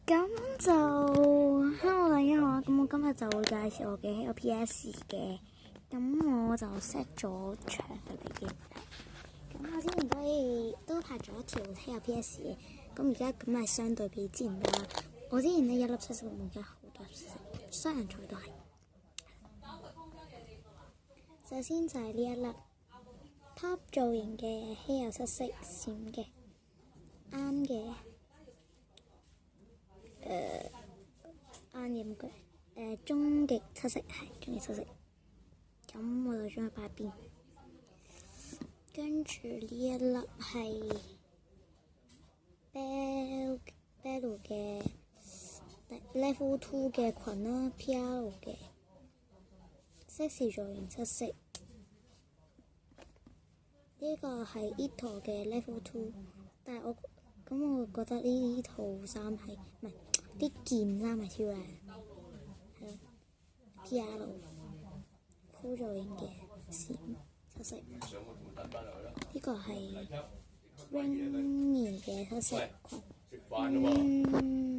咁就 hello 大家好，咁我今日就會介紹我嘅 LPS 嘅，咁我就 set 咗長嘅嚟嘅。咁我之前都拍咗一條 LPS 嘅，咁而家咁係相對比之前啦。我之前呢一粒七色，而家好多色，雙人彩都係。首先就係呢一粒 top 造型嘅稀有七色閃嘅，啱嘅。啱嘅句，終極七色係終極七色，咁我就將佢擺邊。跟住呢一粒係 Bell 嘅 Level 2嘅裙啦 ，PR 嘅 sexy 造型七色。呢個係 Ito 嘅 Level 2，但係我覺得呢套衫係唔係啲件衫係超靚，係咯 ，PR 鋪造型嘅閃七色。呢個係 Rainy 嘅七色裙。